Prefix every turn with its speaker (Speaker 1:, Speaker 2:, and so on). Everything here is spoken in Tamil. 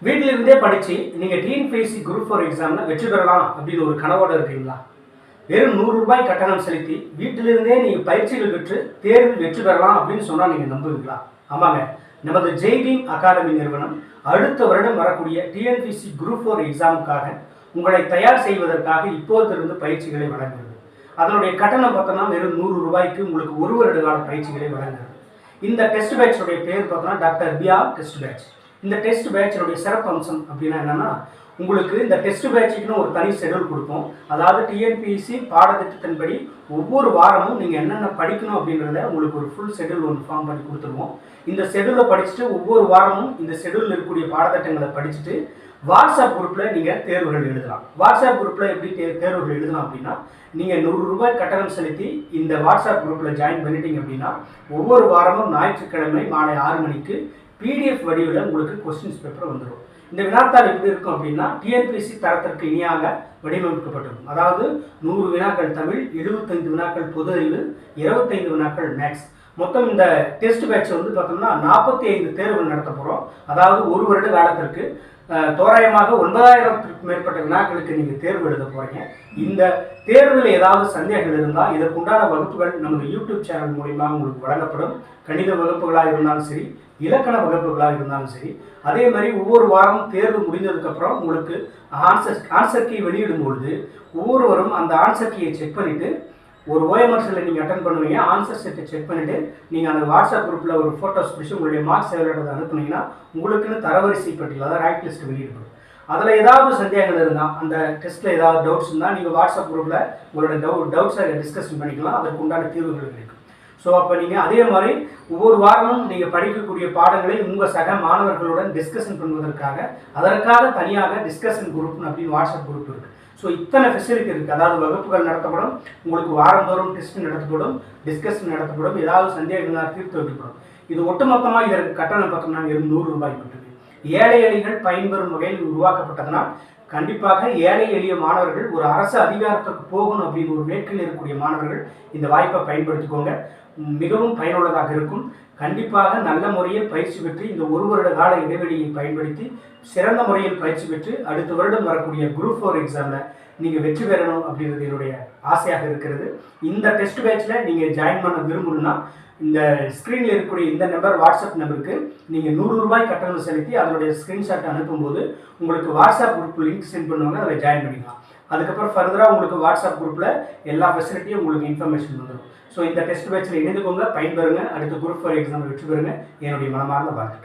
Speaker 1: வீட்டிலிருந்தே படிச்சு நீங்க டிஎன்பிஎஸ்சி குரூப் 4 எக்ஸாம்ல வெற்றி பெறலாம் அப்படின்னு ஒரு கனவோட இருக்கீங்களா? வெறும் 100 ரூபாய் கட்டணம் செலுத்தி வீட்டிலிருந்தே நீங்க பயிற்சிகள் பெற்று தேர்வில் வெற்றி பெறலாம் அப்படின்னு சொன்னா நீங்க நம்புவீங்களா? ஆமாங்க, நமது ஜெய்பீம் அகாடமி நிறுவனம் அடுத்த வருடம் வரக்கூடிய டிஎன்பிஎஸ்சி குரூப் 4 எக்ஸாமுக்காக உங்களை தயார் செய்வதற்காக இப்போதிருந்து பயிற்சிகளை வழங்குகிறது. அதனுடைய கட்டணம் பார்த்தோம்னா வெறும் 100 ரூபாய்க்கு உங்களுக்கு ஒரு வருட கால பயிற்சிகளை வழங்குகிறது. இந்த டெஸ்ட் பேட்சோடைய பேர் பார்த்தோம்னா டாக்டர் பியா டெஸ்ட் பேட்ச். இந்த டெஸ்ட் பேட்சோடைய சிறப்பு அம்சம் அப்படின்னா என்னன்னா, உங்களுக்கு இந்த டெஸ்ட் பேட்சுக்குன்னு ஒரு தனி ஷெடியூல் கொடுப்போம். அதாவது டிஎன்பிஎஸ்சி பாடத்திட்டத்தின்படி ஒவ்வொரு வாரமும் நீங்கள் என்னென்ன படிக்கணும் அப்படின்றத உங்களுக்கு ஒரு ஃபுல் ஷெடியூல் ஒன்று ஃபார்ம் பண்ணி கொடுத்துருவோம். இந்த ஷெடியூலை படிச்சுட்டு ஒவ்வொரு வாரமும் இந்த ஷெடியூலில் இருக்கக்கூடிய பாடத்திட்டங்களை படிச்சுட்டு வாட்ஸ்அப் குரூப்பில் நீங்கள் தேர்வுகள் எழுதலாம். வாட்ஸ்அப் குரூப்பில் எப்படி தேர்வுகள் எழுதலாம் அப்படின்னா, நீங்கள் 100 ரூபாய் கட்டணம் செலுத்தி இந்த வாட்ஸ்அப் குரூப்பில் ஜாயின் பண்ணிட்டீங்க அப்படின்னா ஒவ்வொரு வாரமும் ஞாயிற்றுக்கிழமை மாலை 6 மணிக்கு பிடிஎஃப் வடிவில் உங்களுக்கு கொஸ்டின்ஸ் பேப்பர் வந்துடும். இந்த வினாத்தாள் எப்படி இருக்கும் அப்படின்னா, டிஎன்பிஎஸ்சி தரத்திற்கு இணையாக வடிவமைக்கப்பட்டிருக்கும். அதாவது 100 வினாக்கள் தமிழ், 75 வினாக்கள் பொது அறிவு, 25 வினாக்கள் மேக்ஸ். மொத்தம் இந்த டெஸ்ட் பேட்ச் வந்து பார்த்தோம்னா 45 தேர்வுகள் நடத்த போகிறோம். அதாவது ஒரு வருட காலத்திற்கு தோராயமாக 9000க்கும் மேற்பட்ட வினாக்களுக்கு நீங்கள் தேர்வு எழுத போகிறீங்க. இந்த தேர்வில் ஏதாவது சந்தேகங்கள் இருந்தால் இதற்குண்டான வகுப்புகள் நமது யூடியூப் சேனல் மூலிமா உங்களுக்கு வழங்கப்படும். கணித வகுப்புகளாக இருந்தாலும் சரி, இலக்கண வகுப்புகளாக இருந்தாலும் சரி. அதே மாதிரி ஒவ்வொரு வாரமும் தேர்வு முடிந்ததுக்கப்புறம் உங்களுக்கு ஆன்சர் கீ வெளியிடும் பொழுது ஒவ்வொருவரும் அந்த ஆன்சர் கீயை செக் பண்ணிவிட்டு ஒரு ஓஎம்ஆர்சியில் நீங்கள் அட்டன் பண்ணுவீங்க. ஆன்சர் செட்டை செக் பண்ணிவிட்டு நீங்கள் அந்த வாட்ஸ்அப் குரூப்பில் ஒரு ஃபோட்டோஸ் பிடிச்சி உங்களுடைய மார்க்ஸ் எவ்வளோ அனுப்புனீங்கன்னா உங்களுக்குன்னு தரவரிசை பட்டியல், அதாவது ரேங்க் லிஸ்ட் வெளியிடப்படும். அதில் ஏதாவது சந்தேகங்கள் இருந்தால், அந்த டெஸ்ட்டில் ஏதாவது டவுட்ஸ் இருந்தால் நீங்கள் வாட்ஸ்அப் குரூப்பில் உங்களோட டவுட்ஸை டிஸ்கஷன் பண்ணிக்கலாம். அதற்கு உண்டான தீர்வுகள் கிடைக்கும். ஸோ அப்போ நீங்கள் அதே மாதிரி ஒவ்வொரு வாரமும் நீங்கள் படிக்கக்கூடிய பாடங்களை உங்கள் சக மாணவர்களுடன் டிஸ்கஷன் பண்ணுவதற்காக அதற்காக தனியாக டிஸ்கஷன் குரூப் அப்படின்னு வாட்ஸ்அப் குரூப் இருக்குது. ஸோ இத்தனை ஃபெசிலிட்டி இருக்குது. அதாவது வகுப்புகள் நடத்தப்படும், உங்களுக்கு வாரந்தோறும் டெஸ்ட் நடத்தப்படும், டிஸ்கஷன் நடத்தப்படும், ஏதாவது சந்தேகங்களாக தீர்த்து வைக்கப்படும். இது ஒட்டுமொத்தமாக இதற்கு கட்டணம் பார்த்தோம்னா 100 ரூபாய் மட்டுமே. ஏழை எளிகள் பயன்பெறும் வகையில் உருவாக்கப்பட்டதனால் கண்டிப்பாக ஏழை எளிய மாணவர்கள் ஒரு அரசு அதிகாரத்துக்கு போகணும் அப்படின்னு ஒரு வேட்கையில் இருக்கக்கூடிய மாணவர்கள் இந்த வாய்ப்பை பயன்படுத்திக்கோங்க. மிகவும் பயனுள்ளதாக இருக்கும். கண்டிப்பாக நல்ல முறையில் பயிற்சி பெற்று இந்த ஒரு வருட கால இடைவெளியை பயன்படுத்தி சிறந்த முறையில் பயிற்சி பெற்று அடுத்த வருடம் வரக்கூடிய குரூப் 4 எக்ஸாமில் நீங்கள் வெற்றி பெறணும் அப்படின்றது என்னுடைய ஆசையாக இருக்கிறது. இந்த டெஸ்ட் பேட்சில் நீங்கள் ஜாயின் பண்ண விரும்பணும்னா இந்த ஸ்க்ரீனில் இருக்கக்கூடிய இந்த நம்பர் வாட்ஸ்அப் நம்பருக்கு நீங்கள் 100 ரூபாய் கட்டணம் செலுத்தி அதனுடைய ஸ்க்ரீன்ஷாட் அனுப்பும்போது உங்களுக்கு வாட்ஸ்அப் குரூப் லிங்க் சென்ட் பண்ணுவாங்க. அதில் ஜாயின் பண்ணிக்கலாம். அதுக்கப்புறம் ஃபர்தராக உங்களுக்கு வாட்ஸ்அப் குரூப்பில் எல்லா ஃபெசிலிட்டியும் உங்களுக்கு இன்ஃபர்மேஷன் வந்துடும். ஸோ இந்த டெஸ்ட் பேட்சில் இணைந்துக்கோங்க, பயன்பெறுங்க. அடுத்த குரூப் 4 எக்ஸாம் வெற்றி பெறுங்க. என்னுடைய மனமார்ந்த வாழ்த்துக்கள்.